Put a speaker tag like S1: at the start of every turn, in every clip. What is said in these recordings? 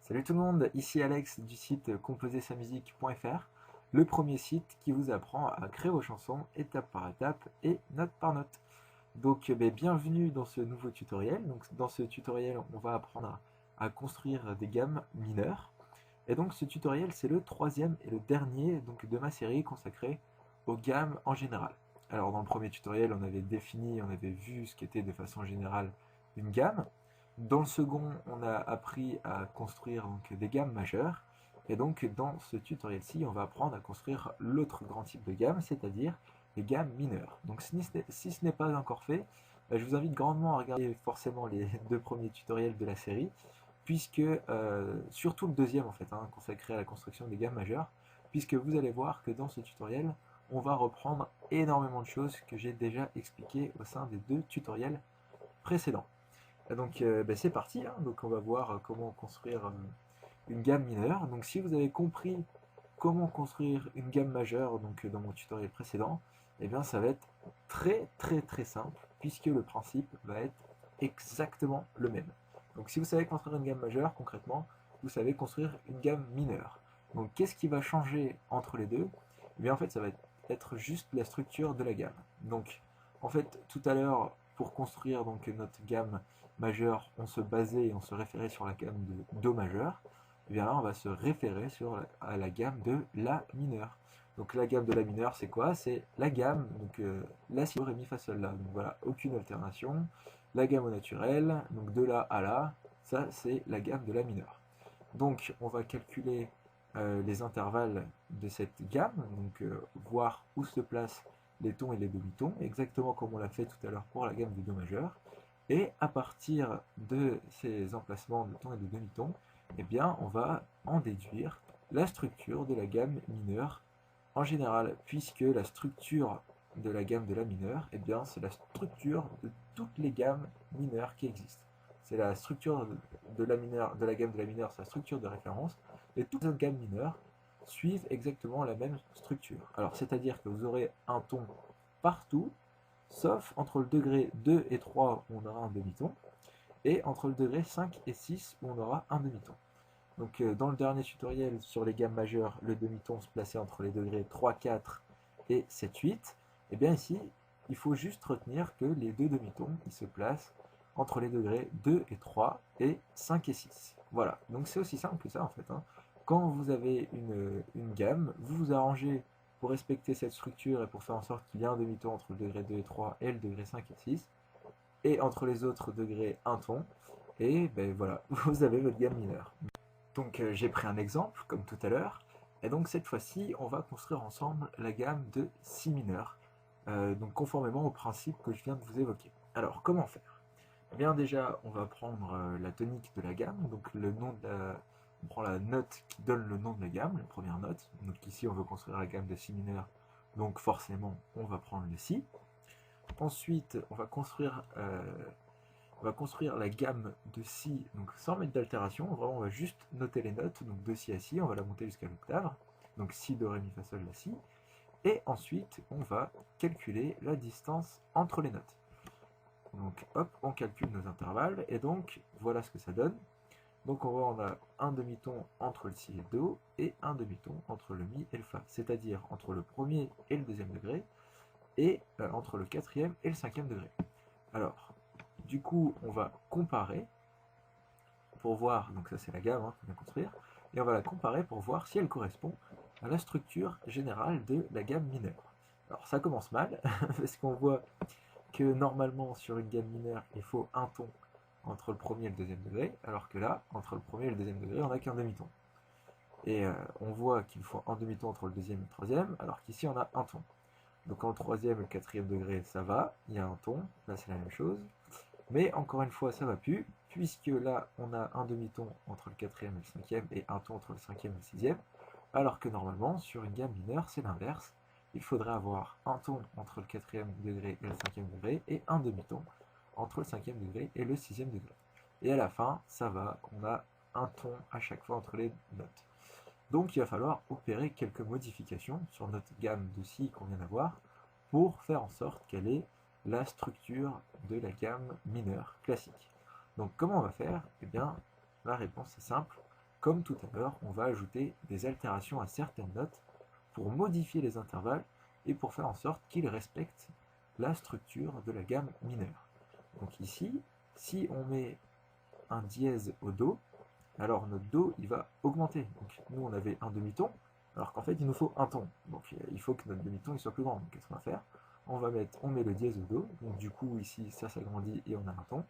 S1: Salut tout le monde, ici Alex du site composersamusique.fr, le premier site qui vous apprend à créer vos chansons étape par étape et note par note. Donc bienvenue dans ce nouveau tutoriel. Donc, dans ce tutoriel, on va apprendre à construire des gammes mineures. Et donc ce tutoriel, c'est le troisième et le dernier de ma série consacrée aux gammes en général. Alors dans le premier tutoriel, on avait vu ce qu'était de façon générale une gamme. Dans le second, on a appris à construire des gammes majeures. Et donc dans ce tutoriel-ci, on va apprendre à construire l'autre grand type de gamme, c'est-à-dire les gammes mineures. Donc si ce n'est pas encore fait, je vous invite grandement à regarder forcément les deux premiers tutoriels de la série, puisque surtout le deuxième en fait, consacré à la construction des gammes majeures, puisque vous allez voir que dans ce tutoriel, on va reprendre énormément de choses que j'ai déjà expliquées au sein des deux tutoriels précédents. Donc c'est parti, donc on va voir comment construire une gamme mineure. Donc si vous avez compris comment construire une gamme majeure dans mon tutoriel précédent, eh bien ça va être très simple, puisque le principe va être exactement le même. Donc si vous savez construire une gamme majeure, concrètement, vous savez construire une gamme mineure. Donc qu'est-ce qui va changer entre les deux? Eh bien en fait ça va être juste la structure de la gamme. Donc en fait tout à l'heure, pour construire notre gamme majeure, on se basait et on se référait sur la gamme de Do majeur. Et bien là on va se référer à la gamme de La mineur. Donc la gamme de La mineur, c'est quoi? C'est la gamme, La, Si, Do, Ré, Mi, Fa, Sol, La. Donc voilà, aucune alternation. La gamme au naturel, donc de La à La, ça c'est la gamme de La mineur. Donc on va calculer les intervalles de cette gamme, voir où se placent les tons et les demi-tons, exactement comme on l'a fait tout à l'heure pour la gamme de Do majeur. Et à partir de ces emplacements de tons et de demi-tons, eh bien, on va en déduire la structure de la gamme mineure en général, puisque la structure de la gamme de La mineur, eh bien, c'est la structure de toutes les gammes mineures qui existent. C'est la structure de la gamme de La mineur, c'est la structure de référence, et toutes les autres gammes mineures suivent exactement la même structure. Alors, c'est-à-dire que vous aurez un ton partout, sauf entre le degré 2 et 3 où on aura un demi-ton, et entre le degré 5 et 6 où on aura un demi-ton. Donc dans le dernier tutoriel sur les gammes majeures, le demi-ton se plaçait entre les degrés 3, 4 et 7, 8. Et bien ici, il faut juste retenir que les deux demi-tons, ils se placent entre les degrés 2 et 3 et 5 et 6. Voilà, donc c'est aussi simple que ça en fait. Quand vous avez une gamme, vous vous arrangez pour respecter cette structure et pour faire en sorte qu'il y ait un demi-ton entre le degré 2 et 3 et le degré 5 et 6, et entre les autres degrés un ton, et ben voilà, vous avez votre gamme mineure. Donc j'ai pris un exemple, comme tout à l'heure, et donc cette fois-ci, on va construire ensemble la gamme de Si mineur, donc conformément au principe que je viens de vous évoquer. Alors, comment faire? Eh bien déjà, on va prendre la tonique de la gamme, donc le nom de on prend la note qui donne le nom de la gamme, la première note. Donc ici, on veut construire la gamme de Si mineur, donc forcément, on va prendre le Si. Ensuite, on va construire la gamme de Si, donc sans mettre d'altération, vraiment on va juste noter les notes, donc de Si à Si, on va la monter jusqu'à l'octave, donc Si, Do, Ré, Mi, Fa, Sol, La, Si, et ensuite on va calculer la distance entre les notes. Donc hop, on calcule nos intervalles, et donc voilà ce que ça donne. Donc on a un demi-ton entre le Si et le Do, et un demi-ton entre le Mi et le Fa, c'est-à-dire entre le premier et le deuxième degré, et entre le quatrième et le cinquième degré. Alors, du coup, on va comparer pour voir, donc ça c'est la gamme qu'on vient construire, et on va la comparer pour voir si elle correspond à la structure générale de la gamme mineure. Alors ça commence mal, parce qu'on voit que normalement sur une gamme mineure, il faut un ton entre le premier et le deuxième degré, alors que là, entre le premier et le deuxième degré, on n'a qu'un demi-ton. Et on voit qu'il faut un demi-ton entre le deuxième et le troisième, alors qu'ici on a un ton. Donc en troisième et le quatrième degré, ça va, il y a un ton, là c'est la même chose. Mais encore une fois, ça va plus, puisque là, on a un demi-ton entre le quatrième et le cinquième, et un ton entre le cinquième et le sixième, alors que normalement, sur une gamme mineure, c'est l'inverse. Il faudrait avoir un ton entre le quatrième degré et le cinquième degré, et un demi-ton entre le cinquième degré et le sixième degré. Et à la fin, ça va, on a un ton à chaque fois entre les notes. Donc il va falloir opérer quelques modifications sur notre gamme de Si qu'on vient d'avoir, pour faire en sorte qu'elle ait la structure de la gamme mineure classique. Donc comment on va faire? Eh bien, la réponse est simple, comme tout à l'heure, on va ajouter des altérations à certaines notes pour modifier les intervalles et pour faire en sorte qu'ils respectent la structure de la gamme mineure. Donc ici, si on met un dièse au Do, alors notre Do il va augmenter. Donc nous on avait un demi-ton, alors qu'en fait il nous faut un ton. Donc il faut que notre demi-ton il soit plus grand. Donc qu'est-ce qu'on va faire? On met le dièse au Do, donc du coup ici ça s'agrandit et on a un ton.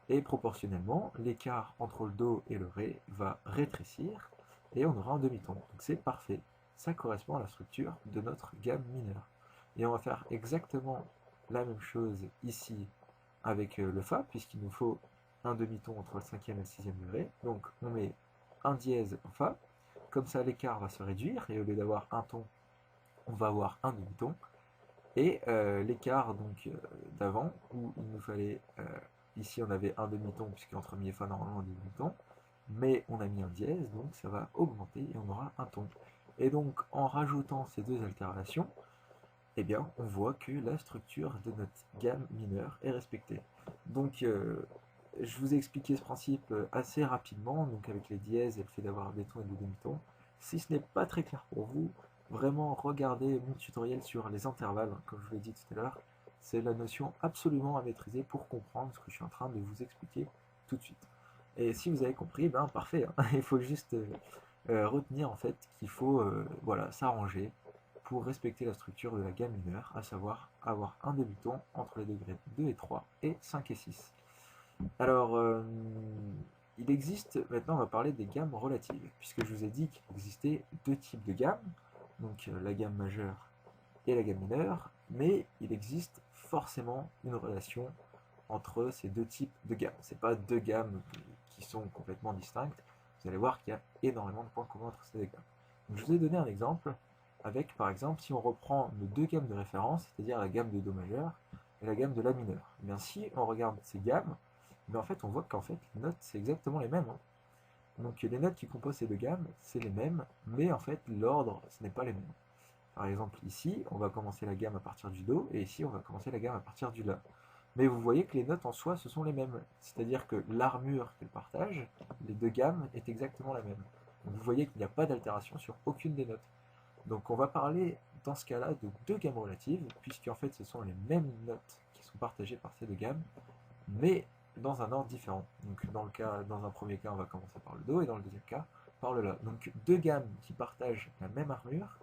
S1: Et proportionnellement, l'écart entre le Do et le Ré va rétrécir et on aura un demi-ton. Donc c'est parfait. Ça correspond à la structure de notre gamme mineure. Et on va faire exactement la même chose ici avec le Fa, puisqu'il nous faut un demi-ton entre le 5e et le 6e degré. Donc on met un dièse en Fa, comme ça l'écart va se réduire, et au lieu d'avoir un ton, on va avoir un demi-ton. Et l'écart donc d'avant, où il nous fallait, ici on avait un demi-ton, puisqu'entre mi et fa normalement on a des demi-tons, mais on a mis un dièse, donc ça va augmenter et on aura un ton. Et donc en rajoutant ces deux altérations, eh bien on voit que la structure de notre gamme mineure est respectée. Donc je vous ai expliqué ce principe assez rapidement, donc avec les dièses et le fait d'avoir des tons et des demi-tons. Si ce n'est pas très clair pour vous, vraiment regardez mon tutoriel sur les intervalles, comme je vous l'ai dit tout à l'heure. C'est la notion absolument à maîtriser pour comprendre ce que je suis en train de vous expliquer tout de suite. Et si vous avez compris, ben parfait, hein. Il faut juste retenir en fait qu'il faut voilà, s'arranger pour respecter la structure de la gamme mineure, à savoir avoir un demi-ton entre les degrés 2 et 3 et 5 et 6. Alors, il existe, maintenant on va parler des gammes relatives, puisque je vous ai dit qu'il existait deux types de gammes, donc la gamme majeure et la gamme mineure, mais il existe forcément une relation entre ces deux types de gammes. Ce n'est pas deux gammes qui sont complètement distinctes, vous allez voir qu'il y a énormément de points communs entre ces deux gammes. Donc, je vous ai donné un exemple avec, par exemple, si on reprend nos deux gammes de référence, c'est-à-dire la gamme de Do majeur et la gamme de La mineur. Eh bien, si on regarde ces gammes, mais en fait, on voit qu'en fait, les notes, c'est exactement les mêmes, hein. Donc, les notes qui composent ces deux gammes, c'est les mêmes, mais en fait, l'ordre, ce n'est pas les mêmes. Par exemple, ici, on va commencer la gamme à partir du Do, et ici, on va commencer la gamme à partir du La. Mais vous voyez que les notes en soi, ce sont les mêmes. C'est-à-dire que l'armure qu'elles partagent, les deux gammes, est exactement la même. Donc, vous voyez qu'il n'y a pas d'altération sur aucune des notes. Donc, on va parler, dans ce cas-là, de deux gammes relatives, puisqu'en fait, ce sont les mêmes notes qui sont partagées par ces deux gammes, mais dans un ordre différent. Donc dans un premier cas, on va commencer par le Do, et dans le deuxième cas, par le La. Donc deux gammes qui partagent la même armure,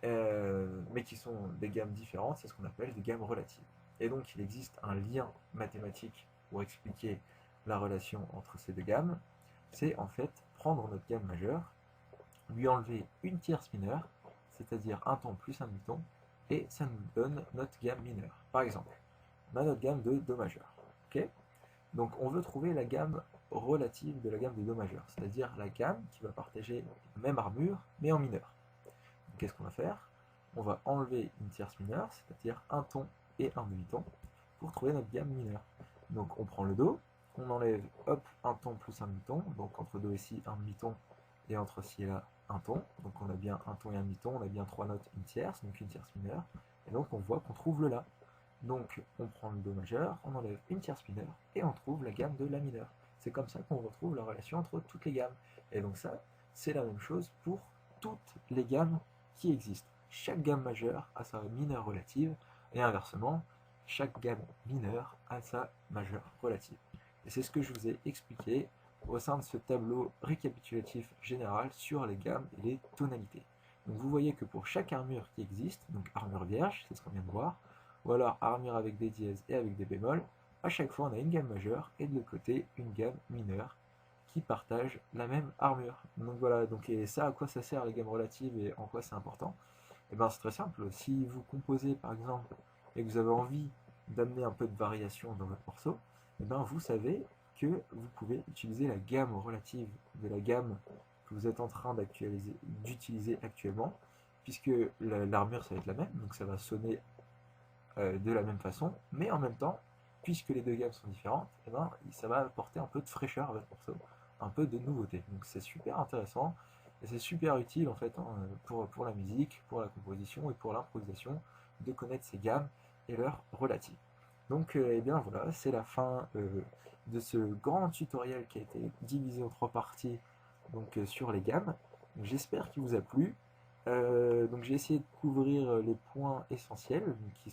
S1: mais qui sont des gammes différentes, c'est ce qu'on appelle des gammes relatives. Et donc il existe un lien mathématique pour expliquer la relation entre ces deux gammes, c'est en fait prendre notre gamme majeure, lui enlever une tierce mineure, c'est-à-dire un ton plus un demi-ton, et ça nous donne notre gamme mineure. Par exemple, on a notre gamme de Do majeur. Okay, donc on veut trouver la gamme relative de la gamme de Do majeur, c'est-à-dire la gamme qui va partager la même armure, mais en mineur. Qu'est-ce qu'on va faire? On va enlever une tierce mineure, c'est-à-dire un ton et un demi-ton, pour trouver notre gamme mineure. Donc on prend le Do, on enlève hop, un ton plus un demi-ton, donc entre Do et Si, un demi-ton, et entre Si et Là, un ton. Donc on a bien un ton et un demi-ton, on a bien trois notes, une tierce, donc une tierce mineure, et donc on voit qu'on trouve le La. Donc on prend le Do majeur, on enlève une tierce mineure, et on trouve la gamme de La mineur. C'est comme ça qu'on retrouve la relation entre toutes les gammes. Et donc ça, c'est la même chose pour toutes les gammes qui existent. Chaque gamme majeure a sa mineure relative, et inversement, chaque gamme mineure a sa majeure relative. Et c'est ce que je vous ai expliqué au sein de ce tableau récapitulatif général sur les gammes et les tonalités. Donc vous voyez que pour chaque armure qui existe, donc armure vierge, c'est ce qu'on vient de voir, ou alors armure avec des dièses et avec des bémols, à chaque fois on a une gamme majeure et de l'autre côté une gamme mineure qui partagent la même armure. Donc voilà, donc et ça, à quoi ça sert les gammes relatives et en quoi c'est important? Et bien c'est très simple, si vous composez par exemple et que vous avez envie d'amener un peu de variation dans votre morceau, et bien vous savez que vous pouvez utiliser la gamme relative de la gamme que vous êtes en train d'utiliser actuellement, puisque l'armure ça va être la même, donc ça va sonner de la même façon, mais en même temps, puisque les deux gammes sont différentes, et ben, ça va apporter un peu de fraîcheur à votre morceau, un peu de nouveauté. Donc c'est super intéressant et c'est super utile en fait, hein, pour la musique, pour la composition et pour l'improvisation, de connaître ces gammes et leurs relatives. Donc et bien voilà, c'est la fin de ce grand tutoriel qui a été divisé en trois parties donc sur les gammes. J'espère qu'il vous a plu. Donc j'ai essayé de couvrir les points essentiels qui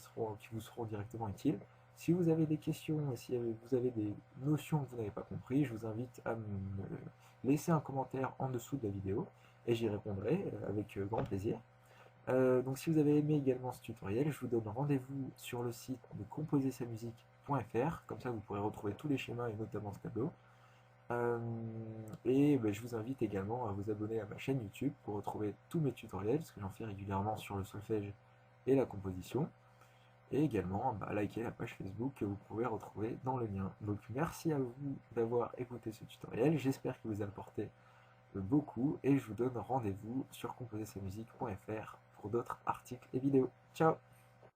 S1: vous seront directement utiles. Si vous avez des questions et si vous avez des notions que vous n'avez pas compris, je vous invite à me laisser un commentaire en dessous de la vidéo et j'y répondrai avec grand plaisir. Donc si vous avez aimé également ce tutoriel, je vous donne rendez-vous sur le site de composersamusique.fr, comme ça vous pourrez retrouver tous les schémas et notamment ce tableau. Je vous invite également à vous abonner à ma chaîne YouTube pour retrouver tous mes tutoriels, parce que j'en fais régulièrement sur le solfège et la composition. Et également à liker la page Facebook que vous pouvez retrouver dans le lien. Donc merci à vous d'avoir écouté ce tutoriel, j'espère qu'il vous a apporté beaucoup et je vous donne rendez-vous sur composersamusique.fr pour d'autres articles et vidéos. Ciao!